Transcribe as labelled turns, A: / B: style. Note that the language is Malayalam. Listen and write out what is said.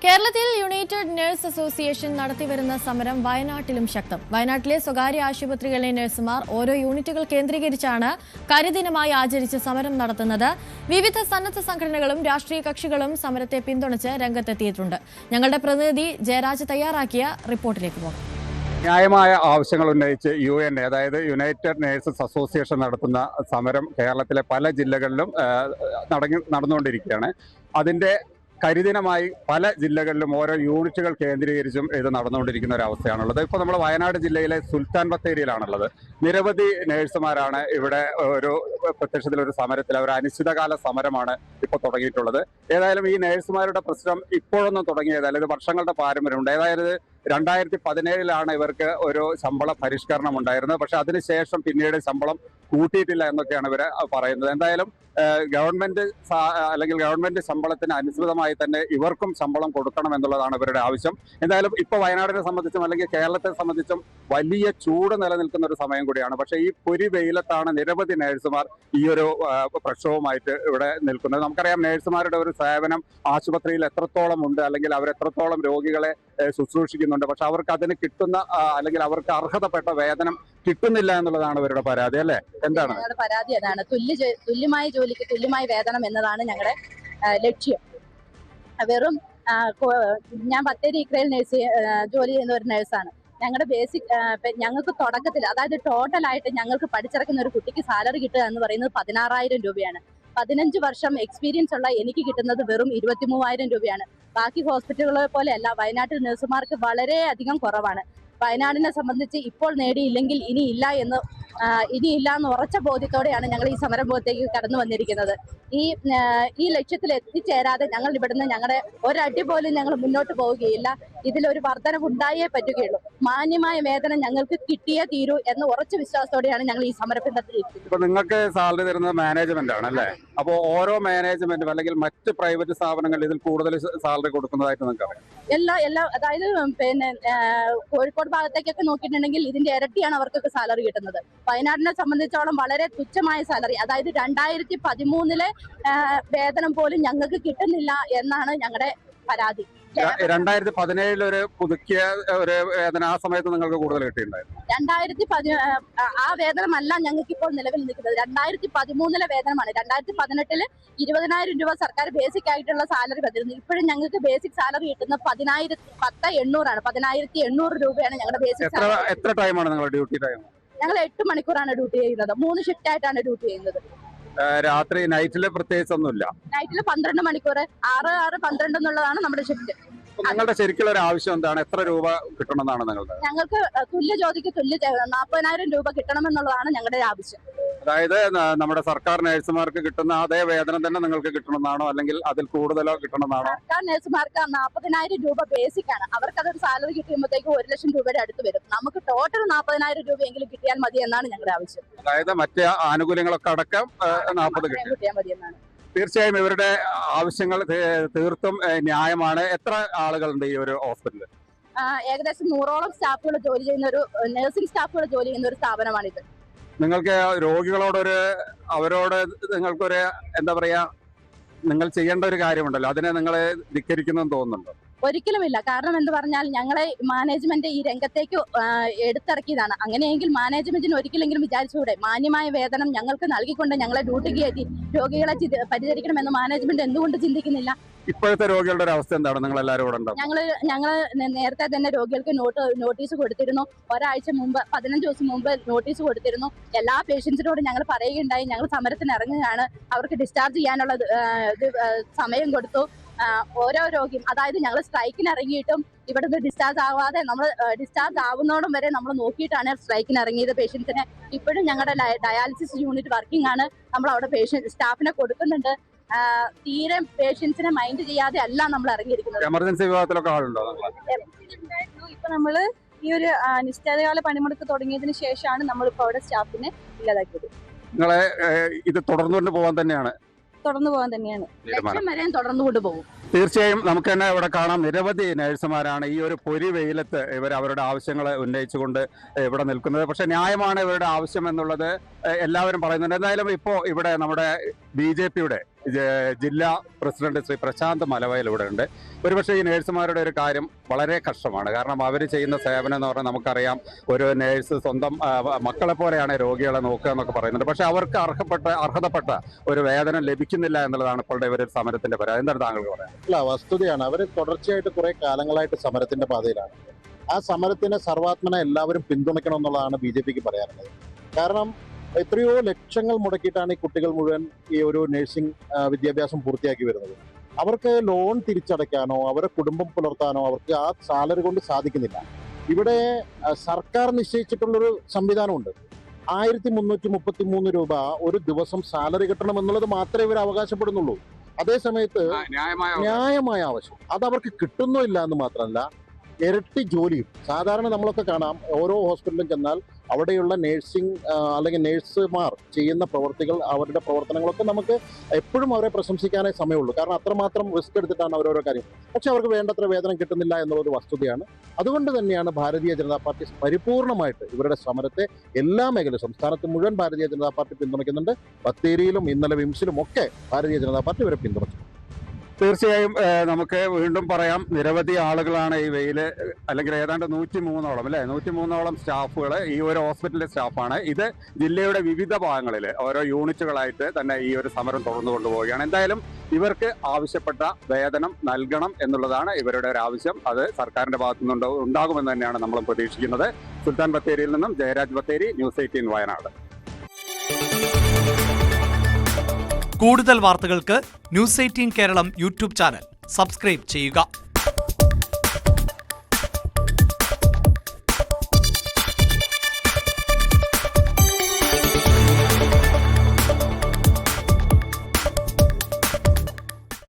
A: കേരളത്തിൽ യുണൈറ്റഡ് നഴ്സ് അസോസിയേഷൻ നടത്തിവരുന്ന സമരം വയനാട്ടിലും ശക്തം. വയനാട്ടിലെ സ്വകാര്യ ആശുപത്രികളിലെ നഴ്സുമാർ ഓരോ യൂണിറ്റുകൾ കേന്ദ്രീകരിച്ചാണ് കരിദിനമായി ആചരിച്ച് സമരം നടത്തുന്നത്. വിവിധ സന്നദ്ധ സംഘടനകളും രാഷ്ട്രീയ കക്ഷികളും സമരത്തെ പിന്തുണച്ച് രംഗത്തെത്തിയിട്ടുണ്ട്. ഞങ്ങളുടെ പ്രതിനിധി ജയരാജ് തയ്യാറാക്കിയ റിപ്പോർട്ടിലേക്ക് പോകാം.
B: ന്യായമായ ആവശ്യങ്ങൾ ഉന്നയിച്ച് UNA അതായത് യുണൈറ്റഡ് നേഴ്സസ് അസോസിയേഷൻ നടത്തുന്ന സമരം കേരളത്തിലെ പല ജില്ലകളിലും നടന്നുകൊണ്ടിരിക്കുകയാണ്. അതിന്റെ കരിദിനമായി പല ജില്ലകളിലും ഓരോ യൂണിറ്റുകൾ കേന്ദ്രീകരിച്ചും ഇത് നടന്നുകൊണ്ടിരിക്കുന്ന ഒരു അവസ്ഥയാണുള്ളത്. ഇപ്പോൾ നമ്മൾ വയനാട് ജില്ലയിലെ സുൽത്താൻ ബത്തേരിയിലാണുള്ളത്. നിരവധി നേഴ്സുമാരാണ് ഇവിടെ ഒരു പ്രത്യക്ഷത്തിൽ ഒരു സമരത്തിൽ ഒരു അനിശ്ചിതകാല സമരമാണ് ഇപ്പോൾ തുടങ്ങിയിട്ടുള്ളത്. ഏതായാലും ഈ നേഴ്സുമാരുടെ പ്രശ്നം ഇപ്പോഴൊന്നും തുടങ്ങിയതല്ല, ഇത് വർഷങ്ങളുടെ പാരമ്പര്യമുണ്ട്. ഏതായാലും 2017 ഇവർക്ക് ഒരു ശമ്പള പരിഷ്കരണം ഉണ്ടായിരുന്നത്. പക്ഷെ അതിനുശേഷം പിന്നീട് ശമ്പളം കൂട്ടിയിട്ടില്ല എന്നൊക്കെയാണ് ഇവർ പറയുന്നത്. എന്തായാലും ഗവൺമെന്റ് ശമ്പളത്തിന് അനുസൃതമായി തന്നെ ഇവർക്കും ശമ്പളം കൊടുക്കണം എന്നുള്ളതാണ് ഇവരുടെ ആവശ്യം. എന്തായാലും ഇപ്പോൾ വയനാടിനെ സംബന്ധിച്ചും അല്ലെങ്കിൽ കേരളത്തെ സംബന്ധിച്ചും വലിയ ചൂട് നിലനിൽക്കുന്ന ഒരു സമയം കൂടിയാണ്. പക്ഷേ ഈ പൊരി വെയിലത്താണ് നിരവധി നേഴ്സുമാർ ഈ ഒരു പ്രക്ഷോഭമായിട്ട് ഇവിടെ നിൽക്കുന്നത്. നമുക്കറിയാം നേഴ്സുമാരുടെ ഒരു സേവനം ആശുപത്രിയിൽ എത്രത്തോളം ഉണ്ട്, അല്ലെങ്കിൽ അവരെത്രത്തോളം രോഗികളെ ശുശ്രൂഷിക്കുന്നുണ്ട്. പക്ഷെ അവർക്ക് അതിന് കിട്ടുന്ന അല്ലെങ്കിൽ അവർക്ക് അർഹതപ്പെട്ട വേതനം കിട്ടുന്നില്ല എന്നുള്ളതാണ് ഇവരുടെ പരാതി. അല്ലേ, എന്താണ്
C: പരാതി? അതാണ് തുല്യമായ ജോലിക്ക് തുല്യമായ വേതനം എന്നതാണ് ഞങ്ങളുടെ ലക്ഷ്യം. വെറും ഞാൻ ബത്തേരി ഇക്രയിൽ ജോലി ചെയ്യുന്ന ഒരു നേഴ്സാണ്. ഞങ്ങളുടെ ബേസിക് ഞങ്ങൾക്ക് തുടക്കത്തിൽ അതായത് ടോട്ടലായിട്ട് ഞങ്ങൾക്ക് പഠിച്ചിറക്കുന്ന ഒരു കുട്ടിക്ക് സാലറി കിട്ടുക എന്ന് പറയുന്നത് 16,000 രൂപയാണ്. 15 വർഷം എക്സ്പീരിയൻസ് ഉള്ള എനിക്ക് കിട്ടുന്നത് വെറും 23,000 രൂപയാണ്. ബാക്കി ഹോസ്പിറ്റലുകളെ പോലെയല്ല, വയനാട്ടിൽ നഴ്സുമാർക്ക് വളരെയധികം കുറവാണ്. വയനാടിനെ സംബന്ധിച്ച് ഇപ്പോൾ നേടിയില്ലെങ്കിൽ ഇനിയില്ല എന്ന് ഉറച്ച ബോധ്യത്തോടെയാണ് ഞങ്ങൾ ഈ സമരബോധത്തേക്ക് കടന്നു വന്നിരിക്കുന്നത്. ഈ ലക്ഷ്യത്തിൽ എത്തിച്ചേരാതെ ഞങ്ങൾ ഇവിടുന്ന് ഞങ്ങളുടെ ഒരടി പോലും ഞങ്ങൾ മുന്നോട്ട് പോവുകയില്ല. ഇതിലൊരു വർധനവ് ഉണ്ടായേ പറ്റുകയുള്ളൂ. മാന്യമായ വേതനം ഞങ്ങൾക്ക് കിട്ടിയേ തീരൂ എന്ന ഉറച്ച വിശ്വാസത്തോടെയാണ് ഞങ്ങൾ ഈ സമരത്തിലെത്തിയിരിക്കുന്നത്.
B: ഇപ്പൊ നിങ്ങൾക്ക് സാലറി തരുന്നത് മാനേജ്മെന്റ് ആണ് അല്ലേ? അപ്പോൾ ഓരോ മാനേജ്മെന്റും അല്ലെങ്കിൽ മറ്റ് പ്രൈവറ്റ് സ്ഥാപനങ്ങളിൽ ഇതിൽ കൂടുതൽ സാലറി കൊടുക്കുന്നതായിട്ട് നിങ്ങൾക്ക് അറിയാം?
C: എല്ലാ അതായത് കോഴിക്കോട് ഭാഗത്തേക്കൊക്കെ നോക്കിയിട്ടുണ്ടെങ്കിൽ ഇതിന്റെ ഇരട്ടിയാണ് അവർക്കൊക്കെ സാലറി കിട്ടുന്നത്. വയനാടിനെ സംബന്ധിച്ചോളം വളരെ തുച്ഛമായ സാലറി, അതായത് 2013 വേതനം പോലും ഞങ്ങൾക്ക് കിട്ടുന്നില്ല എന്നാണ് ഞങ്ങളുടെ പരാതി.
B: 2017 ഒരു പുതുക്കിയ ഒരു വേതനം ആ സമയത്ത് നിങ്ങൾക്ക് കൂടുതൽ കിട്ടിയിട്ടുണ്ടായിരുന്നു.
C: ആ വേതനമല്ല ഞങ്ങൾക്ക് ഇപ്പോൾ നിലവിൽ നിൽക്കുന്നത്. 2013 വേതനമാണ്. 2018 20,000 രൂപ സർക്കാർ ബേസിക് ആയിട്ടുള്ള സാലറി വന്നിരുന്നു. ഇപ്പോഴും ഞങ്ങൾക്ക് ബേസിക് സാലറി കിട്ടുന്ന 10,800 ആണ്. 10,800 രൂപയാണ് ഞങ്ങളുടെ ബേസിക് സാലറി.
B: എത്ര ടൈമാണ് നിങ്ങളുടെ ഡ്യൂട്ടി ടൈം?
C: ഞങ്ങൾ 8 മണിക്കൂറാണ് ഡ്യൂട്ടി ചെയ്യുന്നത്. 3 ഷിഫ്റ്റ് ആയിട്ടാണ് ഡ്യൂട്ടി ചെയ്യുന്നത്.
B: രാത്രി നൈറ്റില് പ്രത്യേകിച്ചൊന്നുമില്ല.
C: നൈറ്റില് 12 മണിക്കൂർ, 6-12 എന്നുള്ളതാണ് നമ്മുടെ ഷിഫ്റ്റ്.
B: നിങ്ങളുടെ ശരിക്കുള്ള ഒരു ആവശ്യം എന്താണ്? എത്ര രൂപ കിട്ടണമെന്നാണ് നിങ്ങളുടെ?
C: ഞങ്ങൾക്ക് തുല്യ ജോലിക്ക് 40,000 രൂപ കിട്ടണമെന്നുള്ളതാണ് ഞങ്ങളുടെ ആവശ്യം.
B: അതായത് നമ്മുടെ സർക്കാർ നഴ്സുമാർക്ക് കിട്ടുന്ന അതേ വേതനം തന്നെ നിങ്ങൾക്ക് കിട്ടണമെന്നാണോ, അല്ലെങ്കിൽ അതിൽ കൂടുതലോ കിട്ടണമെന്നാണോ?
C: സർക്കാർ നഴ്സുമാർക്ക് 40,000 രൂപ ബേസിക് ആണ്. അവർക്ക് അതൊരു സാലറി കിട്ടുമ്പോഴത്തേക്ക് 1 ലക്ഷം രൂപയുടെ അടുത്ത് വരും. നമുക്ക് ടോട്ടൽ 40,000 രൂപയെങ്കിലും കിട്ടിയാൽ മതി എന്നാണ് ഞങ്ങളുടെ ആവശ്യം.
B: അതായത് മറ്റ് ആനുകൂല്യങ്ങളൊക്കെ അടക്കം 40
C: കിട്ടിയാൽ മതി എന്നാണ്.
B: തീർച്ചയായും ഇവരുടെ ആവശ്യങ്ങൾ തീർത്തും ന്യായമാണ്. എത്ര ആളുകളുണ്ട് ഈ ഒരു ഹോസ്പിറ്റലിൽ?
C: ഏകദേശം 100ഓളം സ്റ്റാഫുകൾ ജോലി ചെയ്യുന്ന ഒരു നഴ്സിംഗ് സ്റ്റാഫുകൾ ജോലി ചെയ്യുന്ന ഒരു സ്ഥാപനമാണിത്.
B: നിങ്ങൾക്ക് അവരോട് നിങ്ങൾക്കൊരു എന്താ പറയാ, നിങ്ങൾ ചെയ്യേണ്ട ഒരു കാര്യമുണ്ടല്ലോ, അതിനെ നിങ്ങൾ ധിക്കരിക്കുന്നെന്ന് തോന്നുന്നുണ്ടോ?
C: ഒരിക്കലുമില്ല. കാരണം എന്ന് പറഞ്ഞാൽ ഞങ്ങളെ മാനേജ്മെന്റ് ഈ രംഗത്തേക്ക് എടുത്തിറക്കിയതാണ്. അങ്ങനെയെങ്കിൽ മാനേജ്മെന്റിന് ഒരിക്കലെങ്കിലും വിചാരിച്ചുകൂടെ മാന്യമായ വേതനം ഞങ്ങൾക്ക് നൽകിക്കൊണ്ട് ഞങ്ങളെ ഡ്യൂട്ടിക്ക് കയറ്റി രോഗികളെ പരിചരിക്കണമെന്ന് മാനേജ്മെന്റ് എന്തുകൊണ്ട് ചിന്തിക്കുന്നില്ല?
B: ഇപ്പോഴത്തെ രോഗികളുടെ ഒരു അവസ്ഥ എന്താണ്? നിങ്ങൾ എല്ലാവരും ഇവിടെ ഉണ്ടാവും.
C: ഞങ്ങൾ നേരത്തെ തന്നെ രോഗികൾക്ക് നോട്ടീസ് കൊടുത്തിരുന്നു. ഒരാഴ്ച മുമ്പ് 15 ദിവസം മുമ്പ് നോട്ടീസ് കൊടുത്തിരുന്നു. എല്ലാ പേഷ്യൻസിനോടും ഞങ്ങൾ പറയുകയുണ്ടായി, ഞങ്ങൾ സമരത്തിന് ഇറങ്ങുകയാണ്, അവർക്ക് ഡിസ്ചാർജ് ചെയ്യാനുള്ള സമയം കൊടുത്തു. ഓരോ രോഗിയും, അതായത് ഞങ്ങൾ സ്ട്രൈക്കിന് ഇറങ്ങിയിട്ടും ഇവിടുന്ന് ഡിസ്ചാർജ് ആവാതെ നമ്മൾ ഡിസ്ചാർജ് ആവുന്നോടും വരെ നമ്മൾ നോക്കിയിട്ടാണ് സ്ട്രൈക്കിന് ഇറങ്ങിയത് പേഷ്യൻസിനെ. ഇപ്പോഴും ഞങ്ങളുടെ ഡയാലിസിസ് യൂണിറ്റ് വർക്കിംഗ് ആണ്. നമ്മൾ അവിടെ സ്റ്റാഫിനെ കൊടുക്കുന്നുണ്ട്. തീരെ പേഷ്യൻസിനെ മൈൻഡ് ചെയ്യാതെ അല്ല നമ്മൾ ഇറങ്ങിയിരിക്കുന്നത്.
B: എമർജൻസി വിഭാഗത്തിലൊക്കെ ആളുണ്ടോ?
C: ഇപ്പൊ നമ്മള് ഈ ഒരു അനിശ്ചിതകാല പണിമുടക്ക് തുടങ്ങിയതിന് ശേഷമാണ് നമ്മളിപ്പോ അവിടെ സ്റ്റാഫിനെ ഇല്ലാതാക്കിയത്.
B: നിങ്ങളെ ഇത് തുടർന്നുകൊണ്ട് പോകാൻ തന്നെയാണ്
C: ലക്ഷ്യം വരെയും തുടർന്നു കൊണ്ടുപോകും.
B: തീർച്ചയായും നമുക്ക് തന്നെ ഇവിടെ കാണാം, നിരവധി നഴ്സുമാരാണ് ഈ ഒരു പൊരി വെയിലത്ത് അവരുടെ ആവശ്യങ്ങൾ ഉന്നയിച്ചുകൊണ്ട് ഇവിടെ നിൽക്കുന്നത്. പക്ഷെ ന്യായമാണ് ഇവരുടെ ആവശ്യം എന്നുള്ളത് എല്ലാവരും പറയുന്നുണ്ട്. എന്തായാലും ഇപ്പോൾ ഇവിടെ നമ്മുടെ BJP ജില്ലാ പ്രസിഡന്റ് ശ്രീ പ്രശാന്ത് മലവയൽ ഇവിടെ ഉണ്ട്. ഒരുപക്ഷെ ഈ നേഴ്സുമാരുടെ ഒരു കാര്യം വളരെ കഷ്ടമാണ്. കാരണം അവർ ചെയ്യുന്ന സേവനം എന്ന് പറഞ്ഞാൽ നമുക്കറിയാം, ഒരു നേഴ്സ് സ്വന്തം മക്കളെ പോലെയാണ് രോഗികളെ നോക്കുക എന്നൊക്കെ പറയുന്നുണ്ട്. പക്ഷെ അവർക്ക് അർഹതപ്പെട്ട ഒരു വേതനം ലഭിക്കുന്നില്ല എന്നുള്ളതാണ് ഇപ്പോഴുടെ ഇവർ സമരത്തിന്റെ പരാതി. എന്താണ് താങ്കൾക്ക് പറയാം?
D: അല്ല, വസ്തുതയാണ്. അവർ തുടർച്ചയായിട്ട് കുറെ കാലങ്ങളായിട്ട് സമരത്തിന്റെ പാതയിലാണ്. ആ സമരത്തിനെ സർവാത്മന എല്ലാവരും പിന്തുണയ്ക്കണം എന്നുള്ളതാണ് BJPക്ക് പറയാനുള്ളത്. കാരണം എത്രയോ ലക്ഷങ്ങൾ മുടക്കിയിട്ടാണ് ഈ കുട്ടികൾ മുഴുവൻ ഈ ഒരു നഴ്സിംഗ് വിദ്യാഭ്യാസം പൂർത്തിയാക്കി വരുന്നത്. അവർക്ക് ലോൺ തിരിച്ചടയ്ക്കാനോ അവരെ കുടുംബം പുലർത്താനോ അവർക്ക് ആ സാലറി കൊണ്ട് സാധിക്കുന്നില്ല. ഇവിടെ സർക്കാർ നിശ്ചയിച്ചിട്ടുള്ളൊരു സംവിധാനമുണ്ട്. 1333 രൂപ ഒരു ദിവസം സാലറി കിട്ടണം എന്നുള്ളത് മാത്രമേ ഇവർ അവകാശപ്പെടുന്നുള്ളൂ. അതേ സമയത്ത് ന്യായമായ ആവശ്യം അത് അവർക്ക് കിട്ടുന്നില്ല എന്ന് മാത്രമല്ല, ഇരട്ടി ജോലിയും. സാധാരണ നമ്മളൊക്കെ കാണാം, ഓരോ ഹോസ്പിറ്റലിലും ചെന്നാൽ അവിടെയുള്ള നേഴ്സിംഗ് അല്ലെങ്കിൽ നേഴ്സുമാർ ചെയ്യുന്ന പ്രവർത്തികൾ, അവരുടെ പ്രവർത്തനങ്ങളൊക്കെ നമുക്ക് എപ്പോഴും അവരെ പ്രശംസിക്കാനേ സമയമുള്ളൂ. കാരണം അത്രമാത്രം റിസ്ക് എടുത്തിട്ടാണ് അവരോരോ കാര്യം. പക്ഷെ അവർക്ക് വേണ്ടത്ര വേതനം കിട്ടുന്നില്ല എന്നുള്ളൊരു വസ്തുതയാണ്. അതുകൊണ്ട് തന്നെയാണ് ഭാരതീയ ജനതാ പാർട്ടി പരിപൂർണമായിട്ട് ഇവരുടെ സമരത്തെ എല്ലാ മേഖലയും, സംസ്ഥാനത്ത് മുഴുവൻ ഭാരതീയ ജനതാ പാർട്ടി പിന്തുണയ്ക്കുന്നുണ്ട്. ബത്തേരിയിലും ഇന്നലെ വിംസിലും ഒക്കെ ഭാരതീയ ജനതാ പാർട്ടി ഇവരെ പിന്തുണച്ചു.
B: തീർച്ചയായും നമുക്ക് വീണ്ടും പറയാം, നിരവധി ആളുകളാണ് ഈ വെയില്, അല്ലെങ്കിൽ ഏതാണ്ട് 103ഓളം സ്റ്റാഫുകൾ ഈ ഒരു ഹോസ്പിറ്റലിലെ സ്റ്റാഫാണ്. ഇത് ജില്ലയുടെ വിവിധ ഭാഗങ്ങളിൽ ഓരോ യൂണിറ്റുകളായിട്ട് തന്നെ ഈ ഒരു സമരം തുടർന്നു കൊണ്ടുപോവുകയാണ്. എന്തായാലും ഇവർക്ക് ആവശ്യപ്പെട്ട വേതനം നൽകണം എന്നുള്ളതാണ് ഇവരുടെ ഒരു ആവശ്യം. അത് സർക്കാരിന്റെ ഭാഗത്തുനിന്ന് ഉണ്ടാകുമെന്ന് തന്നെയാണ് നമ്മൾ പ്രതീക്ഷിക്കുന്നത്. സുൽത്താൻ ബത്തേരിയിൽ നിന്നും ജയരാജ് ബത്തേരി, ന്യൂസ് 18 വയനാട്.
E: കൂടുതൽ വാർത്തകൾക്ക് news 18 Keralam YouTube channel subscribe ചെയ്യുക.